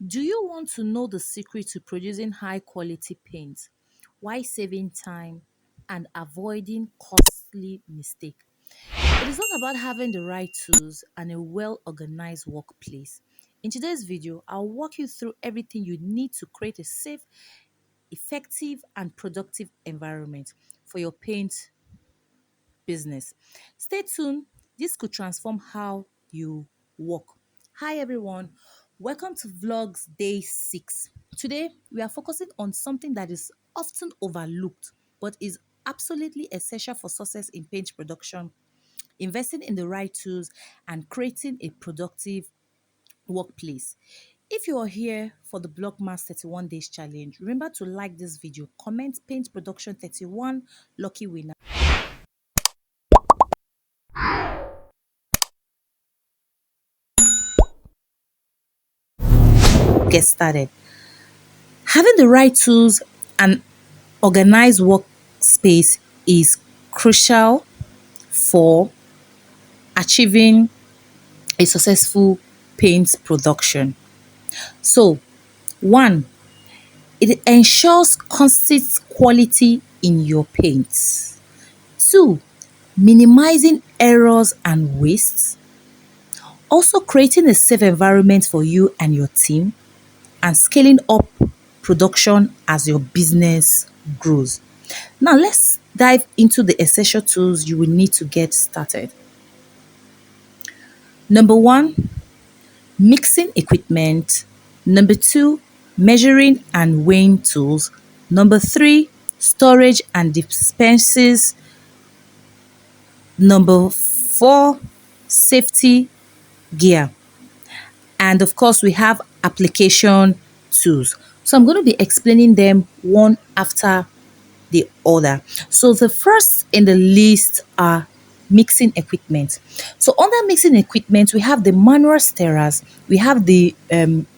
Do you want to know the secret to producing high quality paint while saving time and avoiding costly mistake? It is all about having the right tools and a well organized workplace. In today's video, I'll walk you through everything you need to create a safe, effective, and productive environment for your paint business. Stay tuned. This could transform how you work. Hi, everyone. Welcome to Vlogs Day 6. Today, we are focusing on something that is often overlooked but is absolutely essential for success in paint production, investing in the right tools, and creating a productive workplace. If you are here for the Vlogmas 31 days challenge, remember to like this video, comment paint production 31 lucky winner. Get started. Having the right tools and organized workspace is crucial for achieving a successful paint production. So, one, it ensures constant quality in your paints. Two, minimizing errors and wastes. Also, creating a safe environment for you and your team, and scaling up production as your business grows. Now, let's dive into the essential tools you will need to get started. Number one, mixing equipment. Number two, measuring and weighing tools. Number three, storage and dispenses. Number four, safety gear. And of course, we have application tools. So I'm going to be explaining them one after the other. So the first in the list are mixing equipment. So under mixing equipment, we have the manual stirrers, we have the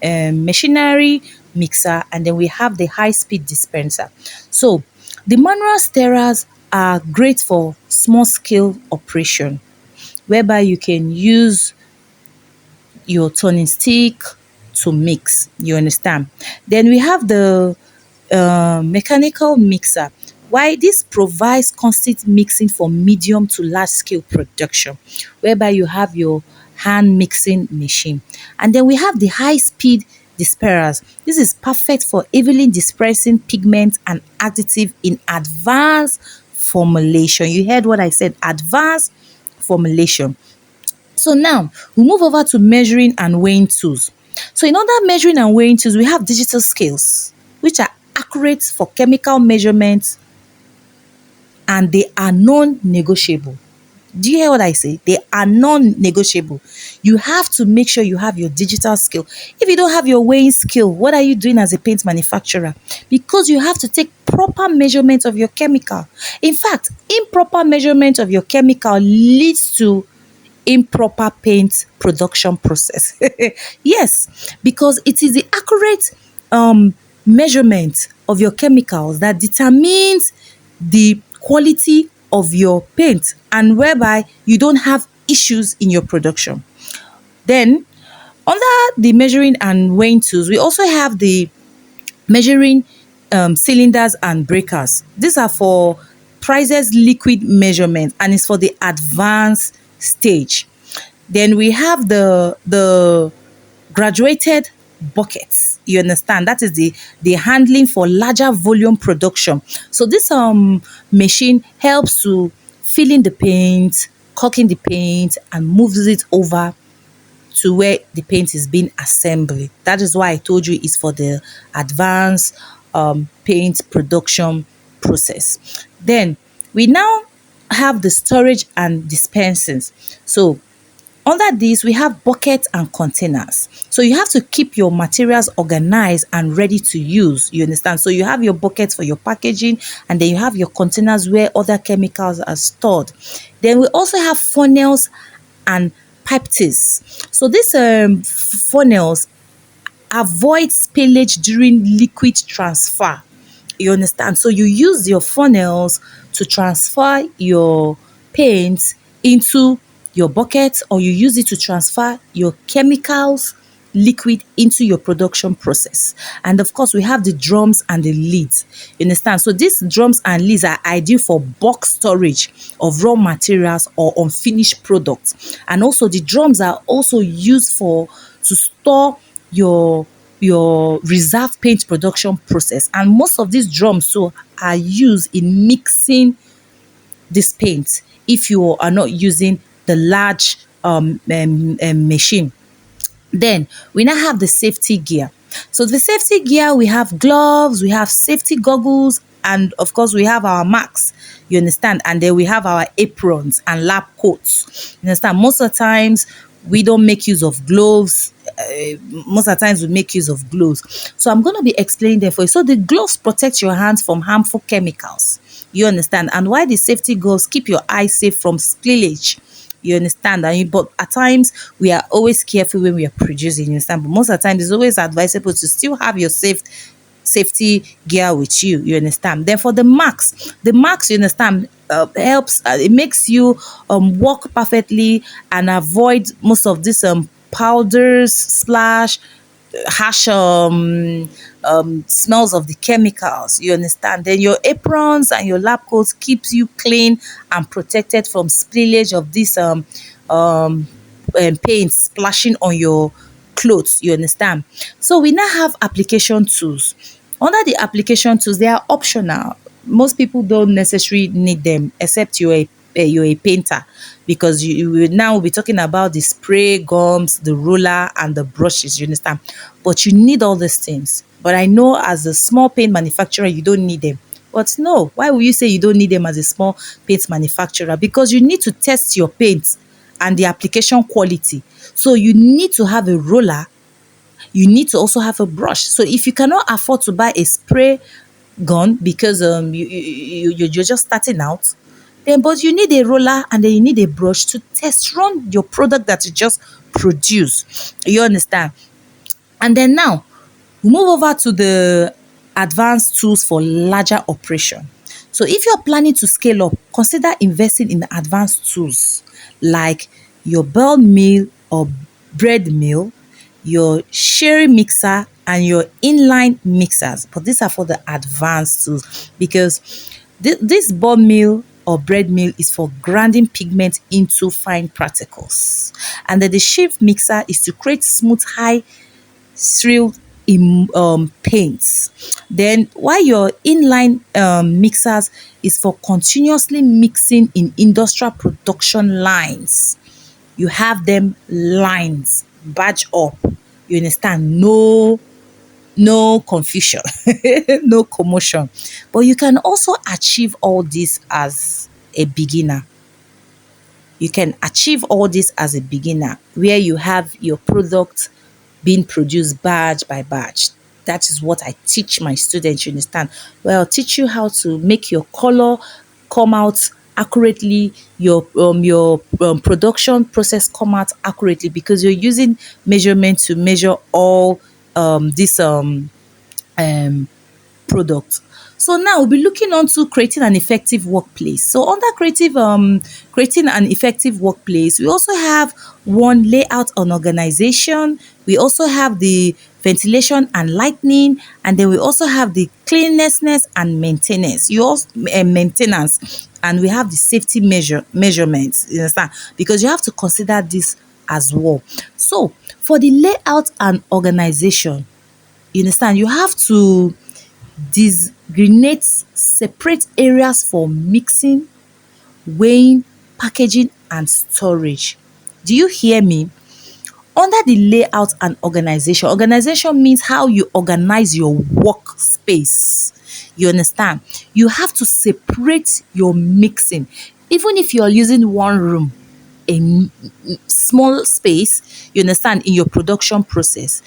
machinery mixer, and then we have the high-speed dispenser. So the manual stirrers are great for small scale operation, whereby you can use your turning stick to mix. You understand? Then we have the mechanical mixer. Why this provides constant mixing for medium to large scale production, whereby you have your hand mixing machine. And then we have the high speed dispersers. This is perfect for evenly dispersing pigment and additive in advanced formulation. You heard what I said, advanced formulation. So now we move over to measuring and weighing tools. So in other measuring and weighing tools, we have digital scales, which are accurate for chemical measurements and they are non-negotiable. Do you hear what I say? They are non-negotiable. You have to make sure you have your digital scale. If you don't have your weighing scale, what are you doing as a paint manufacturer? Because you have to take proper measurement of your chemical. In fact, improper measurement of your chemical leads to improper paint production process. Yes, because it is the accurate measurement of your chemicals that determines the quality of your paint and whereby you don't have issues in your production. Then under the measuring and weighing tools, we also have the measuring cylinders and breakers. These are for prices liquid measurement and it's for the advanced stage. Then we have the graduated buckets. You understand? That is the handling for larger volume production. So this machine helps to fill in the paint, caulking the paint, and moves it over to where the paint is being assembled. That is why I told you it's for the advanced paint production process. Then we now have the storage and dispensing. So under this, we have buckets and containers. So you have to keep your materials organized and ready to use. You understand? So you have your buckets for your packaging, and then you have your containers where other chemicals are stored. Then we also have funnels and pipes. So these funnels avoid spillage during liquid transfer. You understand? So you use your funnels to transfer your paint into your bucket, or you use it to transfer your chemicals liquid into your production process. And of course, we have the drums and the lids. You understand? So these drums and lids are ideal for bulk storage of raw materials or unfinished products. And also the drums are also used for to store your reserve paint production process. And most of these drums so are used in mixing this paint if you are not using the large machine. Then we now have the safety gear. So the safety gear, we have gloves, we have safety goggles, and of course we have our masks. You understand? And then we have our aprons and lab coats. You understand? Most of the times we don't make use of gloves. Most of the times we make use of gloves. So I'm going to be explaining them for you. So the gloves protect your hands from harmful chemicals. You understand? And why the safety gloves keep your eyes safe from spillage. You understand? But at times we are always careful when we are producing. You understand? But most of the time it's always advisable to still have your safety gear with you. You understand? Then for the marks, you understand, helps. It makes you work perfectly and avoid most of this powders, splash, harsh smells of the chemicals. You understand? Then your aprons and your lab coats keeps you clean and protected from spillage of this paint splashing on your clothes. You understand? So we now have application tools. Under the application tools, they are optional. Most people don't necessarily need them except you're a painter, because you will now be talking about the spray gums, the roller, and the brushes. You understand? But you need all these things. But I know as a small paint manufacturer, you don't need them. But no, why will you say you don't need them as a small paint manufacturer? Because you need to test your paint and the application quality. So you need to have a roller, you need to also have a brush. So if you cannot afford to buy a spray gun because you're just starting out, then but you need a roller and then you need a brush to test run your product that you just produce. You understand? And then now we move over to the advanced tools for larger operation. So if you're planning to scale up, consider investing in advanced tools like your bell mill or bread mill, your sherry mixer, and your inline mixers. But these are for the advanced tools, because this ball mill or bread mill is for grinding pigment into fine particles. And then the shift mixer is to create smooth, high thrill in paints. Then while your inline mixers is for continuously mixing in industrial production lines. You have them lines, batch up. You understand? No confusion, no commotion. But you can also achieve all this as a beginner. You can achieve all this as a beginner, where you have your product being produced batch by batch. That is what I teach my students, you understand? Well, I'll teach you how to make your color come out accurately, your production process come out accurately, because you're using measurement to measure all this um product. So now we'll be looking on to creating an effective workplace. So under creating an effective workplace, we also have one layout and organization. We also have the ventilation and lighting, and then we also have the cleanliness and maintenance. You also maintenance, and we have the safety measurements. You understand? Because you have to consider this as well. So for the layout and organization, you understand, you have to designate separate areas for mixing, weighing, packaging, and storage. Do you hear me? Under the layout and organization means how you organize your workspace. You understand? You have to separate your mixing. Even if you're using one room, small space, you understand, in your production process,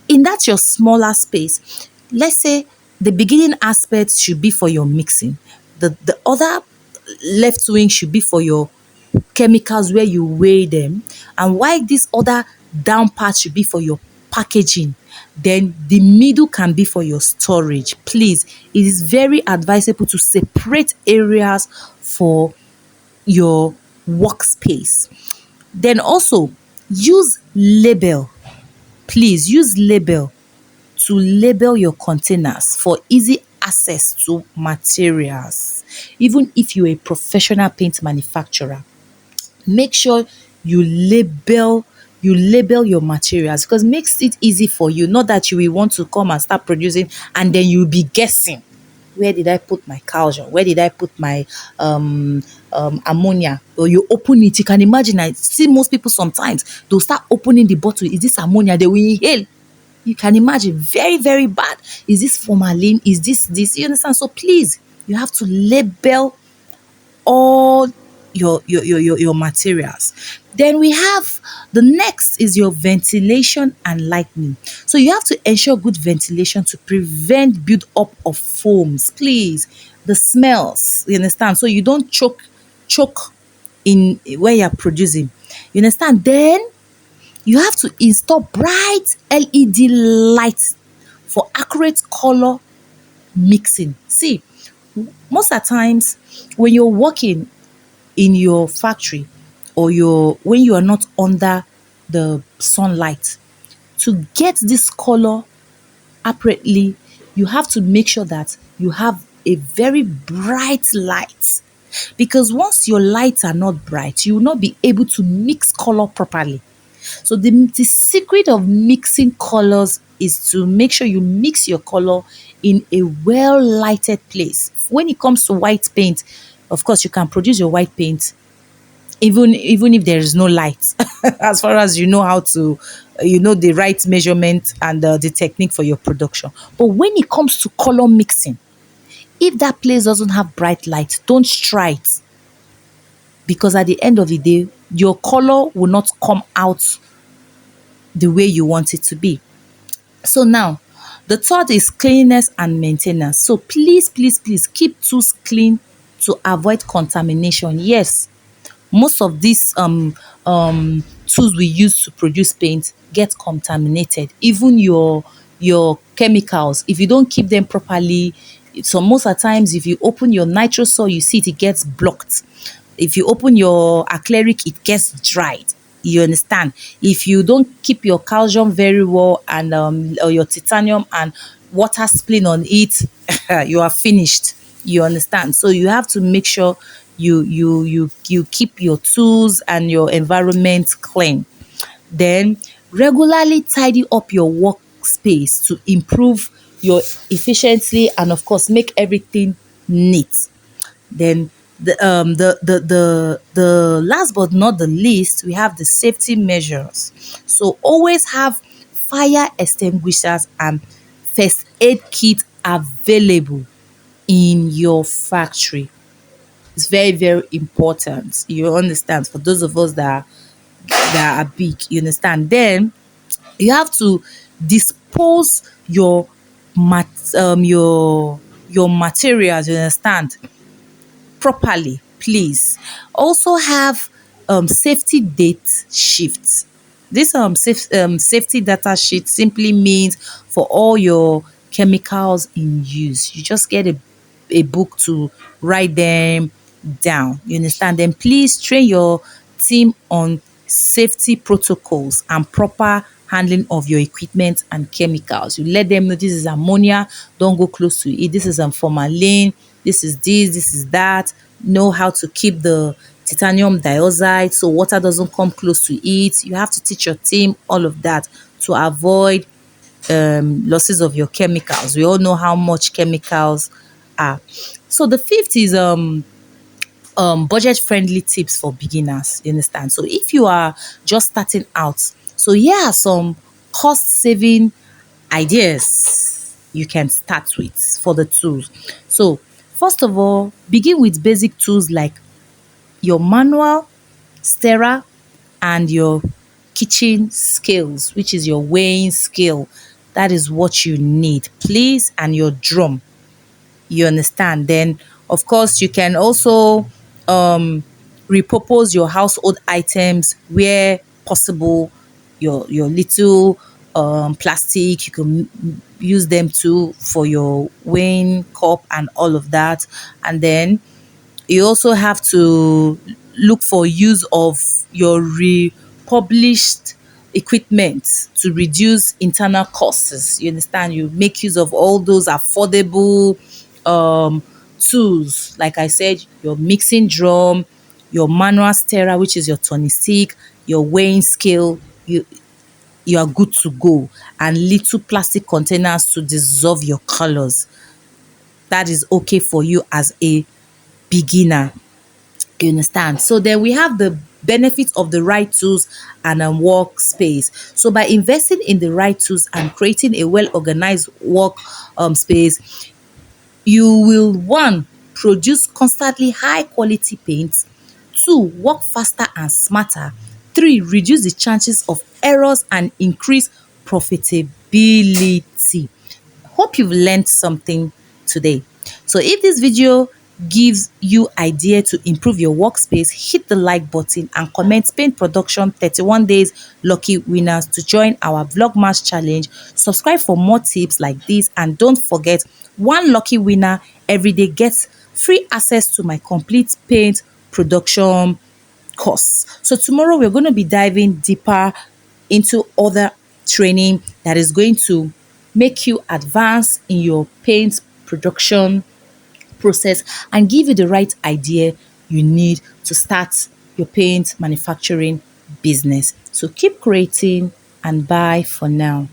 in that your smaller space, let's say the beginning aspect should be for your mixing, the other left wing should be for your chemicals where you weigh them, and while this other down part should be for your packaging, then the middle can be for your storage. Please, it is very advisable to separate areas for your workspace. Then also use label. please use label to label your containers for easy access to materials. Even if you're a professional paint manufacturer, make sure you label your materials, because it makes it easy for you. Not that you will want to come and start producing and then you'll be guessing, where did I put my calcium? Where did I put my ammonia? Or you open it, you can imagine. I see most people sometimes they'll start opening the bottle. Is this ammonia? They will inhale. You can imagine, very, very bad. Is this formalin? Is this? You understand? So please, you have to label all your materials. Then we have the next is your ventilation and lighting. So you have to ensure good ventilation to prevent build up of foams. Please, the smells. You understand? So you don't choke in where you're producing. You understand? Then you have to install bright LED lights for accurate color mixing. See, most of the times when you're working in your factory, or when you are not under the sunlight, to get this color accurately, you have to make sure that you have a very bright light, because once your lights are not bright, you will not be able to mix color properly. So the secret of mixing colors is to make sure you mix your color in a well lighted place. When it comes to white paint, of course you can produce your white paint even if there is no light, as far as you know how to, you know the right measurement and the technique for your production. But when it comes to color mixing, if that place doesn't have bright light, don't try it, because at the end of the day, your color will not come out the way you want it to be. So now, the third is cleanliness and maintenance. So please, please, please keep tools clean to avoid contamination. Yes, most of these tools we use to produce paint get contaminated. Even your chemicals, if you don't keep them properly, so most of the times if you open your nitrosol, you see it gets blocked. If you open your acrylic, it gets dried. You understand? If you don't keep your calcium very well, and or your titanium, and water spilling on it, you are finished. You understand? So you have to make sure you keep your tools and your environment clean. Then regularly tidy up your workspace to improve your efficiency, and of course make everything neat. Then the last but not the least, we have the safety measures. So always have fire extinguishers and first aid kit available in your factory. It's very, very important. You understand? For those of us that are big, you understand? Then you have to dispose your materials, you understand, properly, please. Also have safety date shifts. This safety data sheet simply means for all your chemicals in use. You just get a book to write them down. You understand? Then please train your team on safety protocols and proper handling of your equipment and chemicals. You let them know this is ammonia, don't go close to it. This is formalin, this is that. Know how to keep the titanium dioxide so water doesn't come close to it. You have to teach your team all of that to avoid losses of your chemicals. We all know how much chemicals are. So the fifth is budget friendly tips for beginners. You understand? So if you are just starting out, so here are some cost saving ideas you can start with for the tools. So first of all, begin with basic tools like your manual, stirrer, and your kitchen scales, which is your weighing scale. That is what you need, please, and your drum. You understand? Then, of course, you can also repurpose your household items where possible. Your little plastic, you can use them too for your weighing cup and all of that. And then you also have to look for use of your republished equipment to reduce internal costs. You understand? You make use of all those affordable um, tools. Like I said, your mixing drum, your manual stirrer, which is your turning stick, your weighing scale. You are good to go. And little plastic containers to dissolve your colors. That is okay for you as a beginner. You understand? So then we have the benefits of the right tools and a workspace. So by investing in the right tools and creating a well-organized work space, you will one produce constantly high quality paint, two work faster and smarter, three reduce the chances of errors and increase profitability. Hope you've learned something today. So if this video gives you idea to improve your workspace, hit the like button and comment paint production 31 days lucky winners to join our Vlogmas challenge. Subscribe for more tips like this, and don't forget, one lucky winner every day gets free access to my complete paint production course. So tomorrow we're going to be diving deeper into other training that is going to make you advance in your paint production process and give you the right idea you need to start your paint manufacturing business. So keep creating, and bye for now.